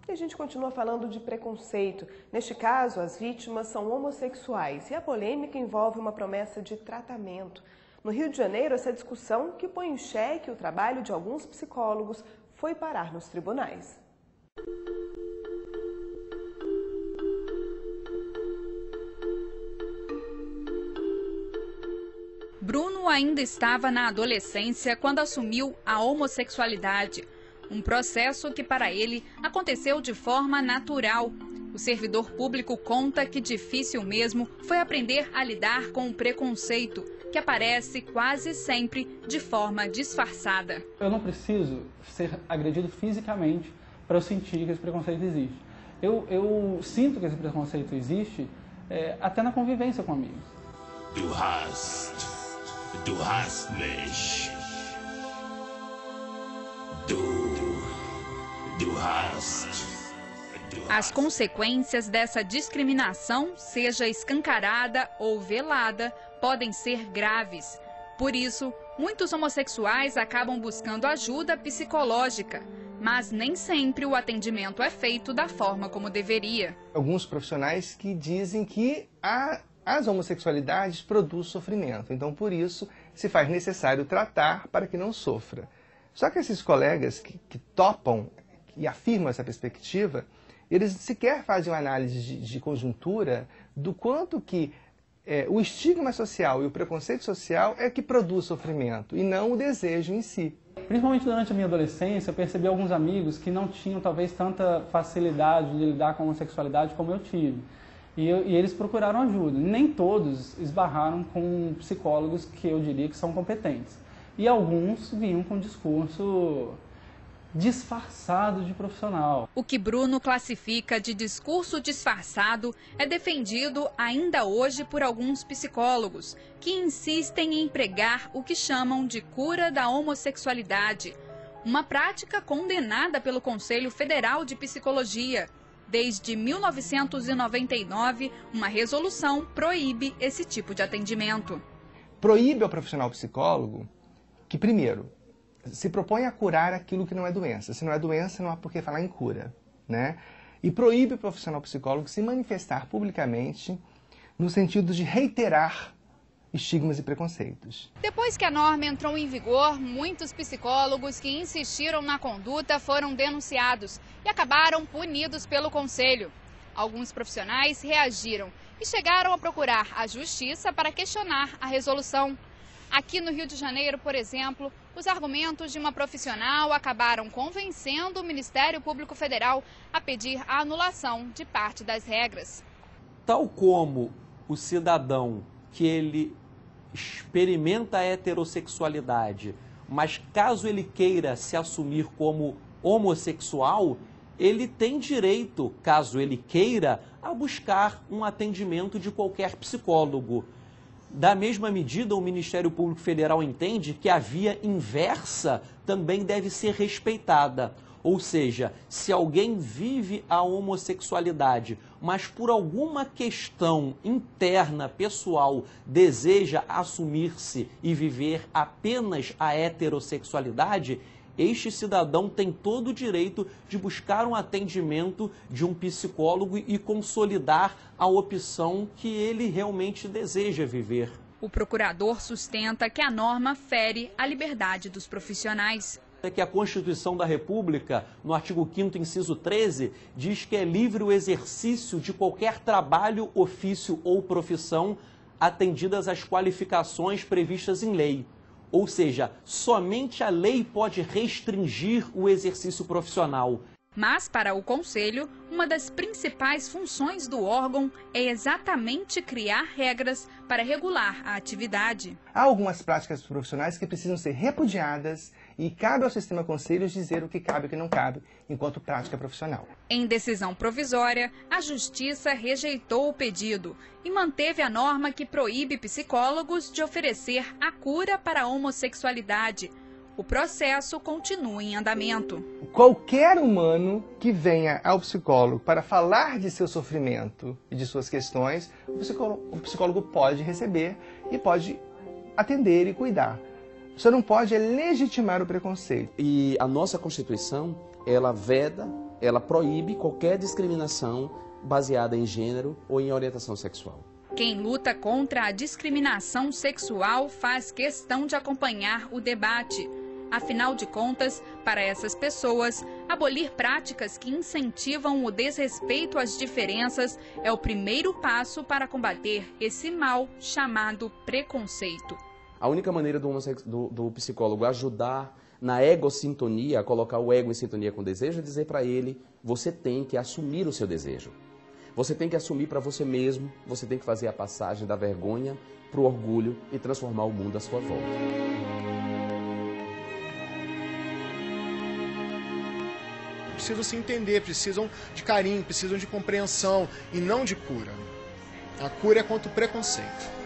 E a gente continua falando de preconceito. Neste caso, as vítimas são homossexuais e a polêmica envolve uma promessa de tratamento. No Rio de Janeiro, essa discussão, que põe em xeque o trabalho de alguns psicólogos, foi parar nos tribunais. Bruno ainda estava na adolescência quando assumiu a homossexualidade. Um processo que para ele aconteceu de forma natural. O servidor público conta que difícil mesmo foi aprender a lidar com o preconceito, que aparece quase sempre de forma disfarçada. Eu não preciso ser agredido fisicamente para eu sentir que esse preconceito existe. Eu sinto que esse preconceito existe até na convivência com amigos. Du hast mich. Du hast. As consequências dessa discriminação, seja escancarada ou velada, podem ser graves. Por isso, muitos homossexuais acabam buscando ajuda psicológica, mas nem sempre o atendimento é feito da forma como deveria. Alguns profissionais que dizem que as homossexualidades produzem sofrimento, então por isso se faz necessário tratar para que não sofra. Só que esses colegas que topam e afirmam essa perspectiva, eles sequer fazem uma análise de conjuntura do quanto que o estigma social e o preconceito social é que produz sofrimento, e não o desejo em si. Principalmente durante a minha adolescência, eu percebi alguns amigos que não tinham talvez tanta facilidade de lidar com a homossexualidade como eu tive. E eles procuraram ajuda. Nem todos esbarraram com psicólogos que eu diria que são competentes. E alguns vinham com um discurso disfarçado de profissional. O que Bruno classifica de discurso disfarçado é defendido ainda hoje por alguns psicólogos, que insistem em pregar o que chamam de cura da homossexualidade, uma prática condenada pelo Conselho Federal de Psicologia. Desde 1999, uma resolução proíbe esse tipo de atendimento. Proíbe ao profissional psicólogo que, primeiro, se propõe a curar aquilo que não é doença. Se não é doença, não há por que falar em cura, né? E proíbe o profissional psicólogo se manifestar publicamente no sentido de reiterar estigmas e preconceitos. Depois que a norma entrou em vigor, muitos psicólogos que insistiram na conduta foram denunciados e acabaram punidos pelo Conselho. Alguns profissionais reagiram e chegaram a procurar a Justiça para questionar a resolução. Aqui no Rio de Janeiro, por exemplo, os argumentos de uma profissional acabaram convencendo o Ministério Público Federal a pedir a anulação de parte das regras. Tal como o cidadão que ele experimenta a heterossexualidade, mas caso ele queira se assumir como homossexual, ele tem direito, caso ele queira, a buscar um atendimento de qualquer psicólogo. Da mesma medida, o Ministério Público Federal entende que a via inversa também deve ser respeitada. Ou seja, se alguém vive a homossexualidade, mas por alguma questão interna, pessoal, deseja assumir-se e viver apenas a heterossexualidade, este cidadão tem todo o direito de buscar um atendimento de um psicólogo e consolidar a opção que ele realmente deseja viver. O procurador sustenta que a norma fere a liberdade dos profissionais. É que a Constituição da República, no artigo 5º, inciso 13, diz que é livre o exercício de qualquer trabalho, ofício ou profissão, atendidas as qualificações previstas em lei. Ou seja, somente a lei pode restringir o exercício profissional. Mas, para o Conselho, uma das principais funções do órgão é exatamente criar regras para regular a atividade. Há algumas práticas profissionais que precisam ser repudiadas e cabe ao sistema conselhos dizer o que cabe e o que não cabe enquanto prática profissional. Em decisão provisória, a Justiça rejeitou o pedido e manteve a norma que proíbe psicólogos de oferecer a cura para a homossexualidade. O processo continua em andamento. Qualquer humano que venha ao psicólogo para falar de seu sofrimento e de suas questões, o psicólogo pode receber e pode atender e cuidar. Só não pode legitimar o preconceito. E a nossa Constituição, ela veda ela proíbe qualquer discriminação baseada em gênero ou em orientação sexual. Quem luta contra a discriminação sexual faz questão de acompanhar o debate. Afinal de contas, para essas pessoas, abolir práticas que incentivam o desrespeito às diferenças é o primeiro passo para combater esse mal chamado preconceito. A única maneira do psicólogo ajudar na egosintonia, a colocar o ego em sintonia com o desejo, é dizer para ele: você tem que assumir o seu desejo. Você tem que assumir para você mesmo, você tem que fazer a passagem da vergonha para o orgulho e transformar o mundo à sua volta. Precisam se entender, precisam de carinho, precisam de compreensão e não de cura. A cura é contra o preconceito.